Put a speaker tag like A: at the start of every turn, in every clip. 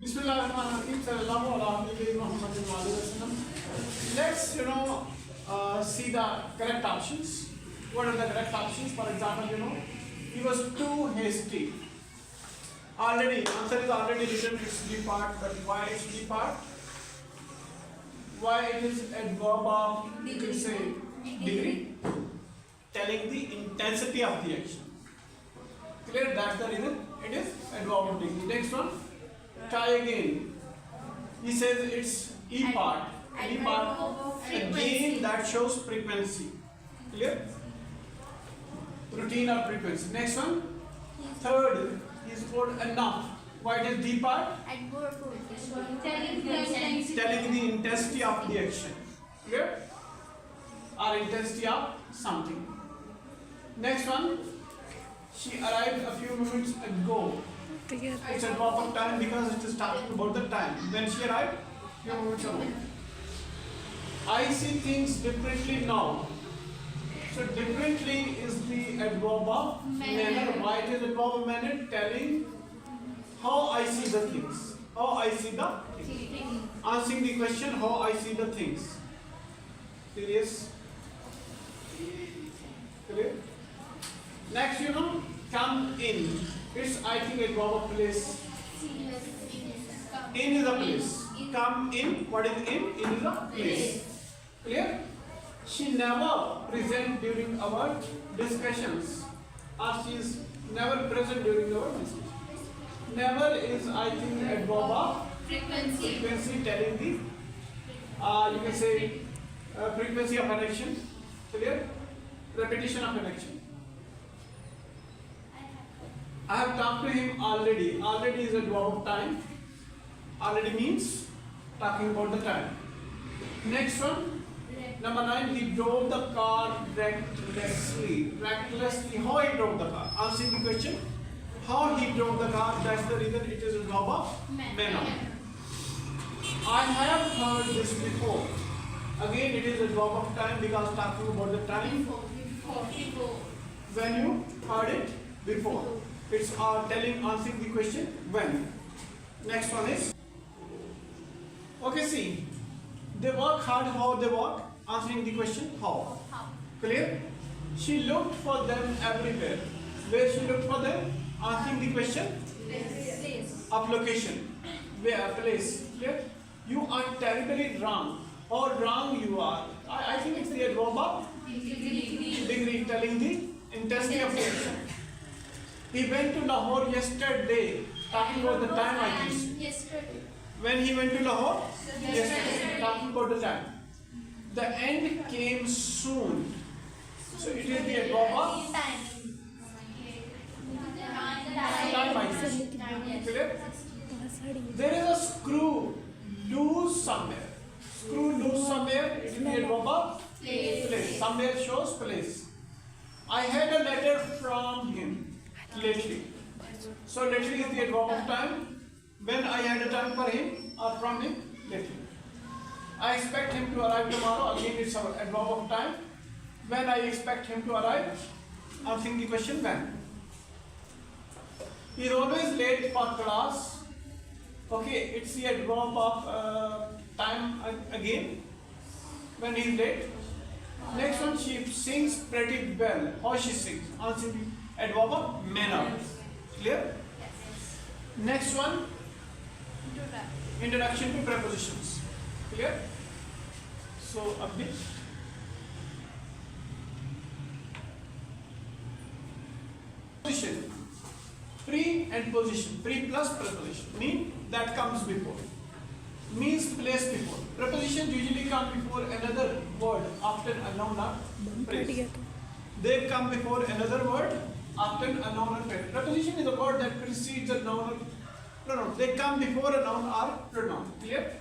A: Bismillahirrahmanirrahim. Sallallahu alaihi wasallam. Let's see the correct options. What are the correct options? For example, he was too hasty. Already answer is already written. It's B part, but why it's B part? Why it is adverb of you can say degree, telling the intensity of the action. Clear? That's the reason it is adverb of degree. Next one. Try again. He says it's E part. E part again that shows frequency. Clear? Routine or frequency. Next one. Third is called enough. Why it is D part? Telling the intensity of the action. Clear? Or intensity of something. Next one. She arrived a few minutes ago. It's a drop of time because it is talking about the time when she arrived. Few moments ago. I see things differently now. So differently is the adverb of manner. Why it is adverb of manner? Telling how I see the things. How I see the things. Answering the question how I see the things. Serious? Clear? Next, come in. It's I think adverb of place. In is a place. Come in. What is in? In is a place. Clear? She never present during our discussions. Or she is never present during our discussions. Never is I think adverb of frequency telling the you can say frequency of an action. Clear? Repetition of an action. I have talked to him already. Already is a adverb of time. Already means talking about the time. Next one. Number 9. He drove the car recklessly. Recklessly. How he drove the car? Answering the question. How he drove the car. That's the reason it is a adverb of manner. I have heard this before. Again, it is a adverb of time because talking about the time. When you heard it before. It's answering the question when. Next one is okay. See, they work hard. How they work? Answering the question how. Clear? She looked for them everywhere. Where she looked for them? Answering the question of location. Where? Place. Clear? You are terribly wrong. How wrong you are? I think it's the adverb of degree telling the intensity of the action. He went to Lahore yesterday. Talking about the time, I think. Yesterday. When he went to Lahore? Yesterday. Talking about the time. The end came soon. So it is the adverb of time, I think. Clear? There is a screw loose somewhere. Screw loose somewhere. It is the adverb of place. Somewhere shows place. I had a letter from him. Lately. So lately is the adverb of time. When I had a time for him or from him, lately. I expect him to arrive tomorrow. Again, it's our adverb of time. When I expect him to arrive, asking the question when. He is always late for class. Okay, it's the adverb of time again. When he is late. Next one, she sings pretty well. How she sings? Answering the adverb of manner. Clear? Next one. Introduction to prepositions. Clear? So a bit. Position. Pre and position. Pre plus preposition. Mean that comes before. Means place before. Prepositions usually come before another word, often a noun or phrase. They come before another word, often a noun or phrase. Preposition is a word that precedes a noun or pronoun. They come before a noun or pronoun. Clear?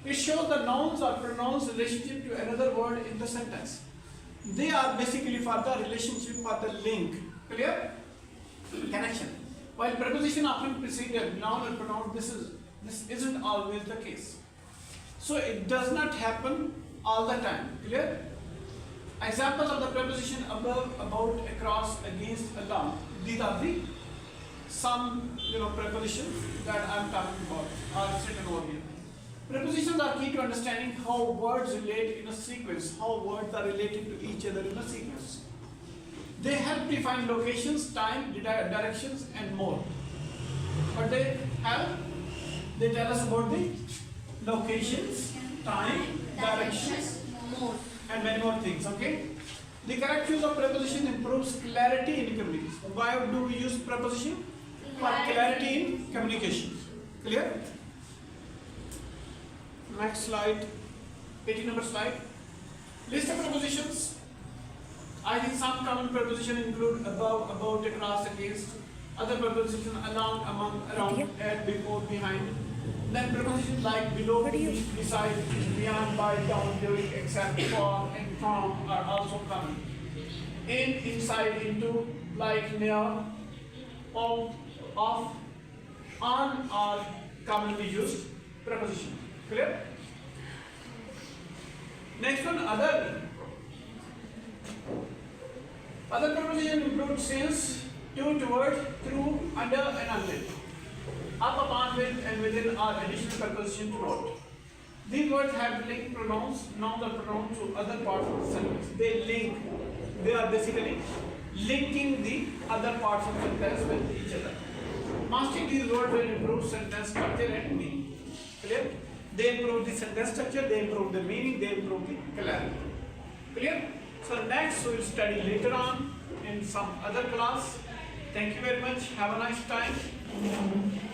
A: It shows the nouns or pronouns relationship to another word in the sentence. They are basically for the relationship, for the link. Clear? Connection. While preposition often precedes a noun or pronoun, this isn't always the case. So it does not happen all the time. Clear? Examples of the preposition above, about, across, against, along. These are the some prepositions that I am talking about. are written over here. Prepositions are key to understanding how words relate in a sequence, how words are related to each other in a sequence. They help define locations, time, directions, and more. But they tell us about the locations, time, directions, and many more things. Okay. The correct use of preposition improves clarity in communication. Why do we use preposition? For clarity in communication. Clear? Next slide. 18 number slide. List of prepositions. I think some common prepositions include above, about, across, against. Other prepositions along, among, around, at, before, behind. Then prepositions like below, beneath, beside, beyond, by, down, during, except, for, and from are also common. In, inside, into, like, near, on, off, on are commonly used prepositions. Clear? Next one, other. Other prepositions include since, to, toward, through, under, and until. Up, upon, with, and within are additional prepositions to note. These words have linked pronouns, nouns are pronouns to other parts of the sentence. They link. They are basically linking the other parts of the sentence with each other. Mastering these words will improve sentence structure and meaning. Clear? They improve the sentence structure, they improve the meaning, they improve the clarity. Clear? So next we will study later on in some other class. Thank you very much. Have a nice time.